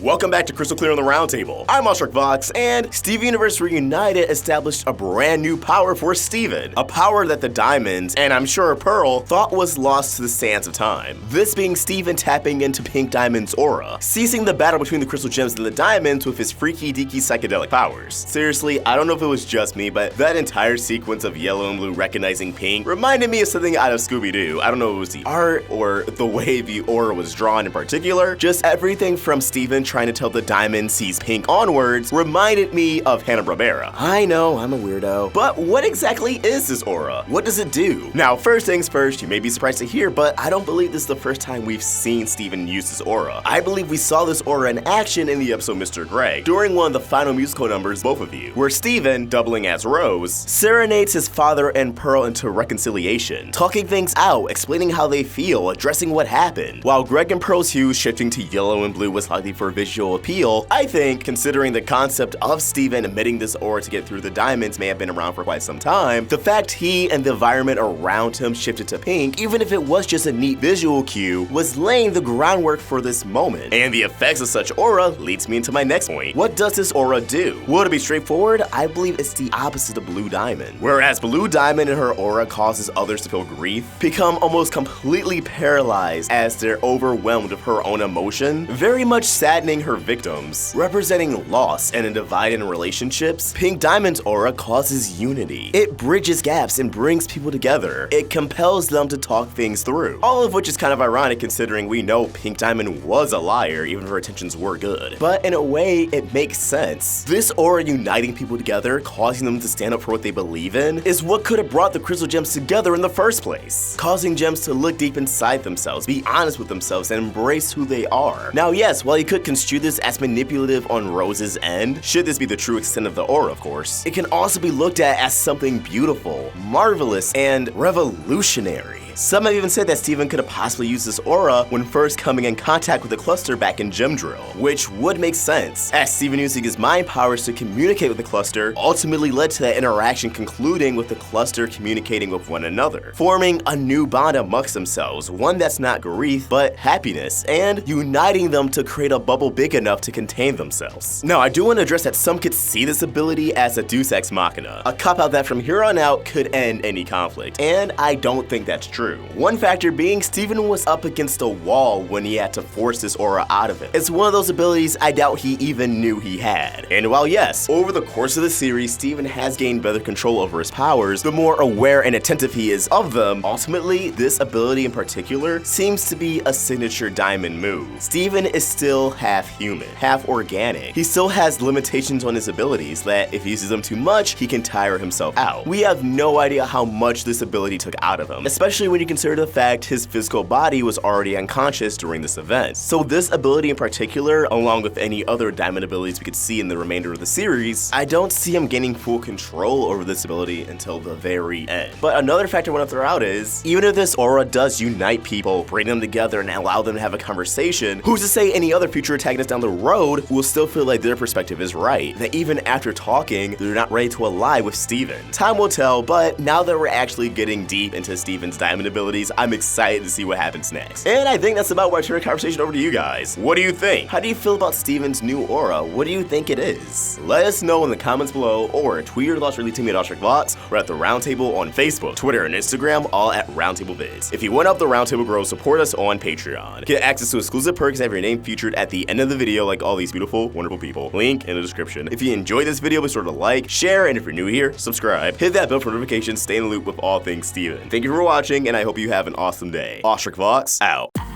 Welcome back to Crystal Clear on the Roundtable. I'm AwestruckVox, and Steven Universe Reunited established a brand new power for Steven. A power that the Diamonds, and I'm sure Pearl, thought was lost to the sands of time. This being Steven tapping into Pink Diamond's aura, ceasing the battle between the Crystal Gems and the Diamonds with his freaky deaky psychedelic powers. Seriously, I don't know if it was just me, but that entire sequence of Yellow and Blue recognizing Pink reminded me of something out of Scooby-Doo. I don't know if it was the art or the way the aura was drawn in particular. Just everything from Steven trying to tell the Diamonds he's Pink onwards reminded me of Hanna-Barbera. I know, I'm a weirdo. But what exactly is this aura? What does it do? Now, first things first, you may be surprised to hear, but I don't believe this is the first time we've seen Steven use this aura. I believe we saw this aura in action in the episode Mr. Greg, during one of the final musical numbers, Both of You, where Steven, doubling as Rose, serenades his father and Pearl into reconciliation, talking things out, explaining how they feel, addressing what happened. While Greg and Pearl's hue shifting to yellow and blue was likely for visual appeal, I think, considering the concept of Steven emitting this aura to get through the Diamonds may have been around for quite some time, the fact he and the environment around him shifted to pink, even if it was just a neat visual cue, was laying the groundwork for this moment. And the effects of such aura leads me into my next point. What does this aura do? Well, to be straightforward, I believe it's the opposite of Blue Diamond. Whereas Blue Diamond and her aura causes others to feel grief, become almost completely paralyzed as they're overwhelmed with her own emotion, very much saddening her victims, representing loss and a divide in relationships. Pink Diamond's aura causes unity. It bridges gaps and brings people together. It compels them to talk things through. All of which is kind of ironic considering we know Pink Diamond was a liar, even if her intentions were good. But in a way, it makes sense. This aura uniting people together, causing them to stand up for what they believe in, is what could have brought the Crystal Gems together in the first place. Causing Gems to look deep inside themselves, be honest with themselves, and embrace who they are. Now yes, while you could construe this as manipulative on Rose's end, should this be the true extent of the aura of course, it can also be looked at as something beautiful, marvelous, and revolutionary. Some have even said that Steven could have possibly used this aura when first coming in contact with the cluster back in Gem Drill, which would make sense, as Steven using his mind powers to communicate with the cluster ultimately led to that interaction concluding with the cluster communicating with one another, forming a new bond amongst themselves, one that's not grief, but happiness, and uniting them to create a bubble big enough to contain themselves. Now, I do want to address that some could see this ability as a Deus Ex Machina, a cop-out that from here on out could end any conflict, and I don't think that's true. One factor being Steven was up against a wall when he had to force this aura out of him. It's one of those abilities I doubt he even knew he had. And while yes, over the course of the series, Steven has gained better control over his powers, the more aware and attentive he is of them, ultimately, this ability in particular seems to be a signature Diamond move. Steven is still half human, half organic. He still has limitations on his abilities that if he uses them too much, he can tire himself out. We have no idea how much this ability took out of him, especially when you consider the fact his physical body was already unconscious during this event. So this ability in particular, along with any other Diamond abilities we could see in the remainder of the series, I don't see him gaining full control over this ability until the very end. But another factor I want to throw out is, even if this aura does unite people, bring them together and allow them to have a conversation, who's to say any other future antagonists down the road will still feel like their perspective is right, that even after talking, they're not ready to ally with Steven. Time will tell, but now that we're actually getting deep into Steven's Diamond abilities, I'm excited to see what happens next. And I think that's about where I turn the conversation over to you guys. What do you think? How do you feel about Steven's new aura? What do you think it is? Let us know in the comments below, or tweet your thoughts really to me at AwestruckVox, or at the Roundtable on Facebook, Twitter, and Instagram, all at RoundtableVids. If you want to help the Roundtable grow, support us on Patreon. Get access to exclusive perks and have your name featured at the end of the video like all these beautiful, wonderful people. Link in the description. If you enjoyed this video, be sure to like, share, and if you're new here, subscribe. Hit that bell for notifications, stay in the loop with all things Steven. Thank you for watching, and I hope you have an awesome day. AwestruckVox out.